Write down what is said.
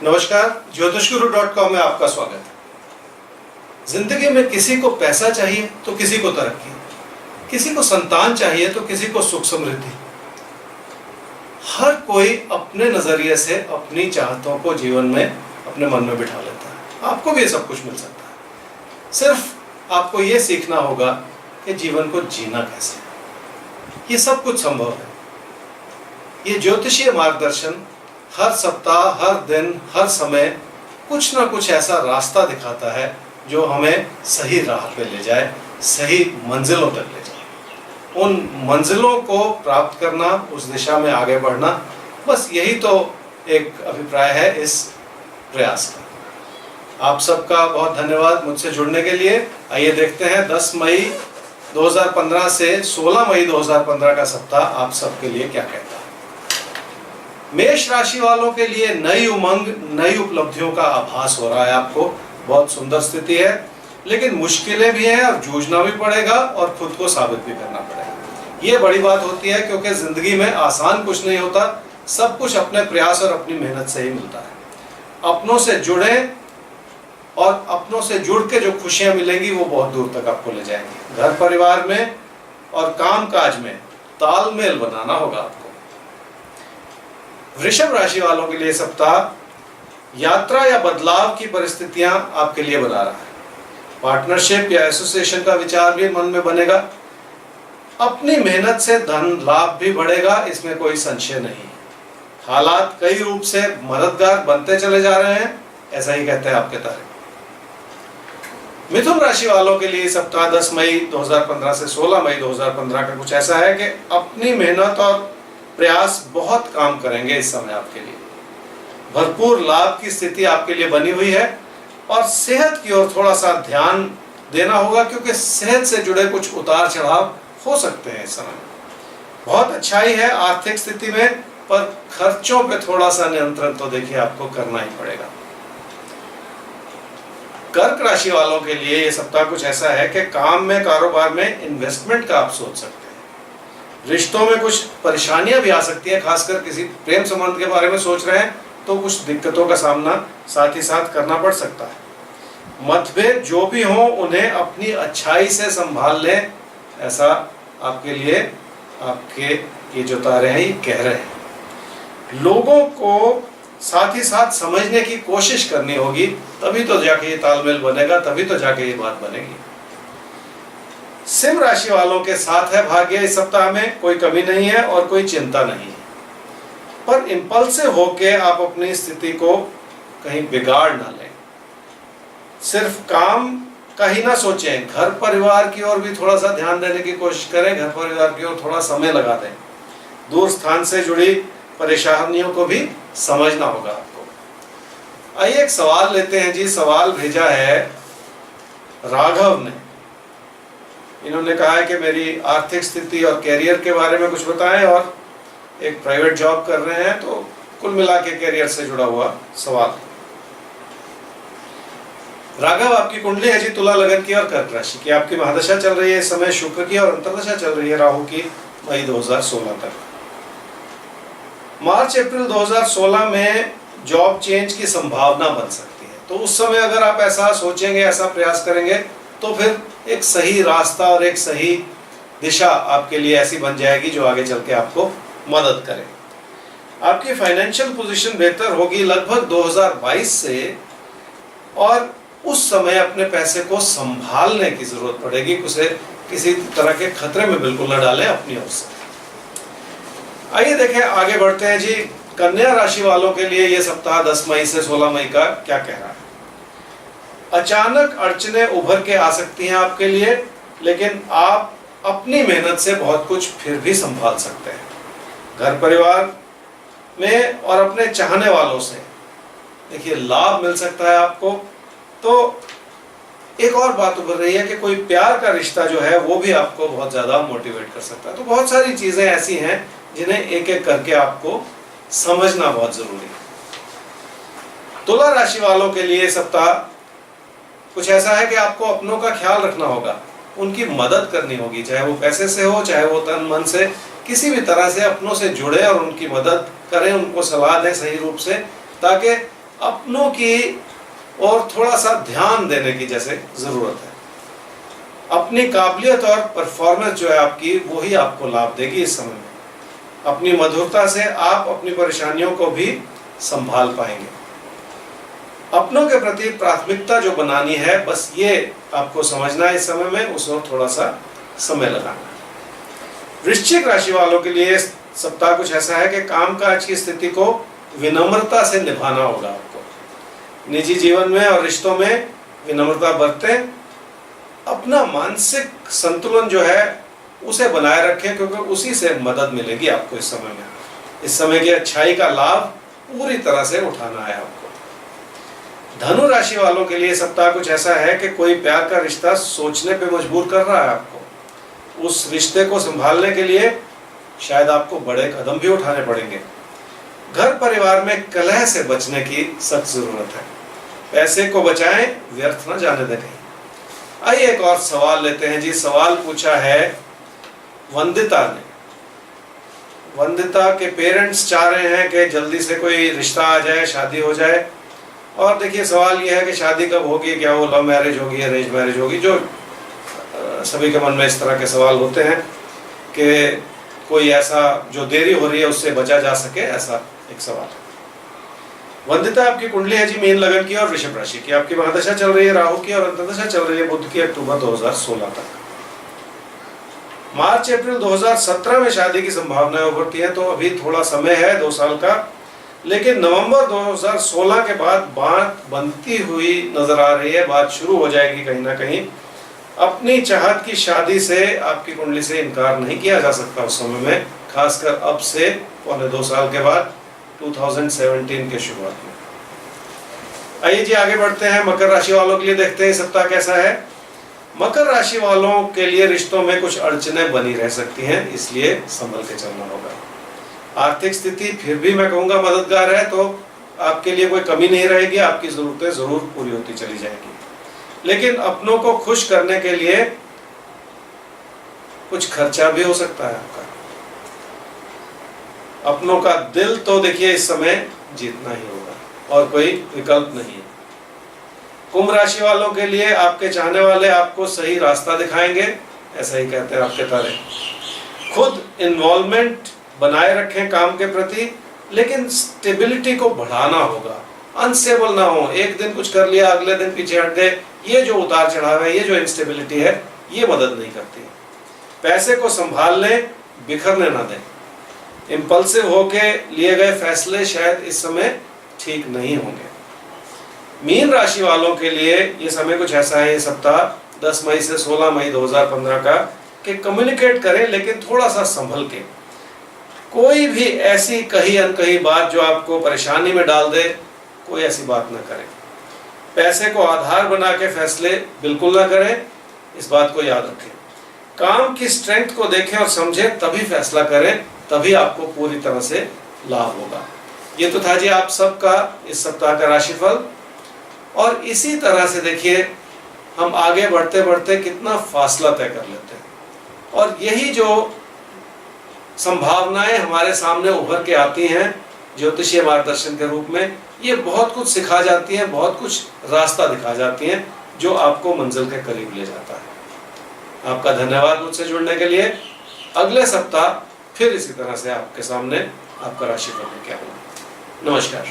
नमस्कार, ज्योतिषगुरु.com में आपका स्वागत है। जिंदगी में किसी को पैसा चाहिए तो किसी को तरक्की, किसी को संतान चाहिए तो किसी को सुख समृद्धि। हर कोई अपने नजरिए से अपनी चाहतों को जीवन में अपने मन में बिठा लेता है। आपको भी ये सब कुछ मिल सकता है, सिर्फ आपको ये सीखना होगा कि जीवन को जीना कैसे। ये सब कुछ संभव है। ये ज्योतिषीय मार्गदर्शन हर सप्ताह, हर दिन, हर समय कुछ ना कुछ ऐसा रास्ता दिखाता है जो हमें सही राह पे ले जाए, सही मंजिलों तक ले जाए। उन मंजिलों को प्राप्त करना, उस दिशा में आगे बढ़ना, बस यही तो एक अभिप्राय है इस प्रयास का। आप सबका बहुत धन्यवाद मुझसे जुड़ने के लिए। आइए देखते हैं 10 मई 2015 से 16 मई 2015 का सप्ताह आप सबके लिए क्या कहता है। मेष राशि वालों के लिए नई उमंग, नई उपलब्धियों का आभास हो रहा है। आपको बहुत सुंदर स्थिति है, लेकिन मुश्किलें भी हैं और जूझना भी पड़ेगा और खुद को साबित भी करना पड़ेगा। ये बड़ी बात होती है, क्योंकि जिंदगी में आसान कुछ नहीं होता। सब कुछ अपने प्रयास और अपनी मेहनत से ही मिलता है। अपनों से जुड़े और अपनों से जुड़ के जो खुशियां मिलेंगी वो बहुत दूर तक आपको ले जाएंगी। घर परिवार में और काम काज में तालमेल बनाना होगा आपको। वृषभ राशि वालों के लिए सप्ताह यात्रा या बदलाव की परिस्थितियां आपके लिए बना रहा है। पार्टनरशिप या एसोसिएशन का विचार भी मन में बनेगा। अपनी मेहनत से धन लाभ भी बढ़ेगा, इसमें कोई संशय नहीं। हालात कई रूप से मददगार बनते चले जा रहे हैं, ऐसा ही कहते हैं आपके तारे। मिथुन राशि वालों के लिए सप्ताह 10 मई 2015 से 16 मई 2015 का कुछ ऐसा है कि अपनी मेहनत और प्रयास बहुत काम करेंगे। इस समय आपके लिए भरपूर लाभ की स्थिति आपके लिए बनी हुई है और सेहत की ओर थोड़ा सा ध्यान देना होगा, क्योंकि सेहत से जुड़े कुछ उतार चढ़ाव हो सकते हैं इस समय। बहुत अच्छाई है आर्थिक स्थिति में, पर खर्चों पे थोड़ा सा नियंत्रण तो देखिए आपको करना ही पड़ेगा। कर्क राशि वालों के लिए ये सप्ताह कुछ ऐसा है कि काम में, कारोबार में इन्वेस्टमेंट का आप सोच सकते हैं। रिश्तों में कुछ परेशानियां भी आ सकती है, खासकर किसी प्रेम संबंध के बारे में सोच रहे हैं तो कुछ दिक्कतों का सामना साथ ही साथ करना पड़ सकता है। मतभेद जो भी हो उन्हें अपनी अच्छाई से संभाल लें, ऐसा आपके लिए आपके ये जो तारे हैं ये कह रहे हैं। लोगों को साथ ही साथ समझने की कोशिश करनी होगी, तभी तो जाके ये तालमेल बनेगा, तभी तो जाके ये बात बनेगी। सिंह राशि वालों के साथ है भाग्य। इस सप्ताह में कोई कमी नहीं है और कोई चिंता नहीं है, पर इंपल्सिव होके आप अपनी स्थिति को कहीं बिगाड़ ना लें। सिर्फ काम का ही ना सोचें, घर परिवार की ओर भी थोड़ा सा ध्यान देने की कोशिश करें। घर परिवार की ओर थोड़ा समय लगा दें। दूर स्थान से जुड़ी परेशानियों को भी समझना होगा आपको। आइए एक सवाल लेते हैं जी। सवाल भेजा है राघव ने। इन्होंने कहा है कि मेरी आर्थिक स्थिति और कैरियर के बारे में कुछ बताएं, और एक प्राइवेट जॉब कर रहे हैं, तो कुल मिला के कैरियर से जुड़ा हुआ सवाल। राघव, आपकी कुंडली है जी तुला लगन की और कर्क राशि की। आपकी महादशा चल रही है इस समय शुक्र की, और अंतर्दशा चल रही है राहु की मई 2016 तक। मार्च अप्रैल 2016 में जॉब चेंज की संभावना बन सकती है, तो उस समय अगर आप ऐसा सोचेंगे, ऐसा प्रयास करेंगे, तो फिर एक सही रास्ता और एक सही दिशा आपके लिए ऐसी बन जाएगी जो आगे चल के आपको मदद करे। आपकी फाइनेंशियल पोजीशन बेहतर होगी लगभग 2022 से, और उस समय अपने पैसे को संभालने की जरूरत पड़ेगी। उसे किसी तरह के खतरे में बिल्कुल न डालें अपनी ओर से। आइए देखें, आगे बढ़ते हैं जी। कन्या राशि वालों के लिए यह सप्ताह 10 मई से 16 मई का क्या कह रहा है। अचानक अड़चने उभर के आ सकती हैं आपके लिए, लेकिन आप अपनी मेहनत से बहुत कुछ फिर भी संभाल सकते हैं। घर परिवार में और अपने चाहने वालों से देखिए लाभ मिल सकता है आपको। तो एक और बात उभर रही है कि कोई प्यार का रिश्ता जो है वो भी आपको बहुत ज्यादा मोटिवेट कर सकता है। तो बहुत सारी चीजें ऐसी हैं जिन्हें एक एक करके आपको समझना बहुत जरूरी है। तुला राशि वालों के लिए सप्ताह कुछ ऐसा है कि आपको अपनों का ख्याल रखना होगा, उनकी मदद करनी होगी, चाहे वो पैसे से हो, चाहे वो तन मन से, किसी भी तरह से अपनों से जुड़े और उनकी मदद करें, उनको सलाह दें सही रूप से, ताकि अपनों की और थोड़ा सा ध्यान देने की जैसे जरूरत है। अपनी काबिलियत और परफॉर्मेंस जो है आपकी, वो ही आपको लाभ देगी इस समय में। अपनी मधुरता से आप अपनी परेशानियों को भी संभाल पाएंगे। अपनों के प्रति प्राथमिकता जो बनानी है, बस ये आपको समझना है इस समय में, उसमें थोड़ा सा समय लगाना है। वृश्चिक राशि वालों के लिए सप्ताह कुछ ऐसा है कि कामकाज की स्थिति को विनम्रता से निभाना होगा आपको। निजी जीवन में और रिश्तों में विनम्रता बरतें। अपना मानसिक संतुलन जो है उसे बनाए रखें, क्योंकि उसी से मदद मिलेगी आपको इस समय में। इस समय की अच्छाई का लाभ पूरी तरह से उठाना है आपको। धनु राशि वालों के लिए सप्ताह कुछ ऐसा है कि कोई प्यार का रिश्ता सोचने पे मजबूर कर रहा है आपको। उस रिश्ते को संभालने के लिए शायद आपको बड़े कदम भी उठाने पड़ेंगे। घर परिवार में कलह से बचने की सख्त जरूरत है। पैसे को बचाएं, व्यर्थ न जाने दें कहीं। आइए एक और सवाल लेते हैं जी। सवाल पूछा है वंदिता ने। वंदिता के पेरेंट्स चाह रहे हैं कि जल्दी से कोई रिश्ता आ जाए, शादी हो जाए। और देखिए सवाल यह है कि शादी कब होगी, क्या वो लव मैरिज होगी, अरेंज मैरिज होगी। जो सभी के मन में इस तरह के सवाल होते हैं कि कोई ऐसा जो देरी हो रही है उससे बचा जा सके, ऐसा एक सवाल है। वंदिता आपकी कुंडली है जी मीन लगन की और वृषभ राशि की। आपकी महादशा चल रही है राहु की और अंतर्दशा चल रही है बुध की अक्टूबर 2016 तक। मार्च अप्रैल 2017 में शादी की संभावनाएं उभरती है, तो अभी थोड़ा समय है 2 साल का। लेकिन नवंबर 2016 के बाद बात बनती हुई नजर आ रही है, बात शुरू हो जाएगी कहीं ना कहीं। अपनी चाहत की शादी से आपकी कुंडली से इनकार नहीं किया जा सकता उस समय में, खासकर अब से 1.25 साल के बाद 2017 के शुरुआत में। आइए जी आगे बढ़ते हैं। मकर राशि वालों के लिए देखते हैं सप्ताह कैसा है। मकर राशि वालों के लिए रिश्तों में कुछ अड़चनें बनी रह सकती हैं, इसलिए संभल के चलना होगा। आर्थिक स्थिति फिर भी मैं कहूँगा मददगार है, तो आपके लिए कोई कमी नहीं रहेगी। आपकी जरूरतें जरूर पूरी होती चली जाएगी। लेकिन अपनों को खुश करने के लिए कुछ खर्चा भी हो सकता है आपका। अपनों का दिल तो देखिए इस समय जीतना ही होगा और कोई विकल्प नहीं है। कुंभ राशि वालों के लिए आपके चाहने वाले आपको सही रास्ता दिखाएंगे, ऐसा ही कहते हैं आपके तारे। खुद इन्वॉल्वमेंट बनाए रखें काम के प्रति, लेकिन स्टेबिलिटी को बढ़ाना होगा। अनस्टेबल ना हो, एक दिन कुछ कर लिया अगले दिन पीछे हट गए। ये जो उतार चढ़ाव है, ये जो इंस्टेबिलिटी है, ये मदद नहीं करती। पैसे को संभाल लें, बिखरने ना दें। इंपल्सिव होके लिए गए फैसले शायद इस समय ठीक नहीं होंगे। मीन राशि वालों के लिए ये समय कुछ ऐसा है, ये सप्ताह 10 मई से 16 मई 2015 का, कि कम्युनिकेट करें लेकिन थोड़ा सा संभल के। कोई भी ऐसी कही अनकही बात जो आपको परेशानी में डाल दे, कोई ऐसी बात ना करें। पैसे को आधार बना के फैसले बिल्कुल ना करें, इस बात को याद रखें। काम की स्ट्रेंथ को देखें और समझें, तभी फैसला करें, तभी आपको पूरी तरह से लाभ होगा। ये तो था जी आप सबका इस सप्ताह का राशिफल। और इसी तरह से देखिए हम आगे बढ़ते बढ़ते कितना फासला तय कर लेते हैं, और यही जो संभावनाएं हमारे सामने उभर के आती हैं ज्योतिषीय मार्गदर्शन के रूप में, ये बहुत कुछ सिखा जाती हैं, बहुत कुछ रास्ता दिखा जाती हैं, जो आपको मंजिल के करीब ले जाता है। आपका धन्यवाद मुझसे जुड़ने के लिए। अगले सप्ताह फिर इसी तरह से आपके सामने आपका राशिफल लेके आऊंगा। नमस्कार।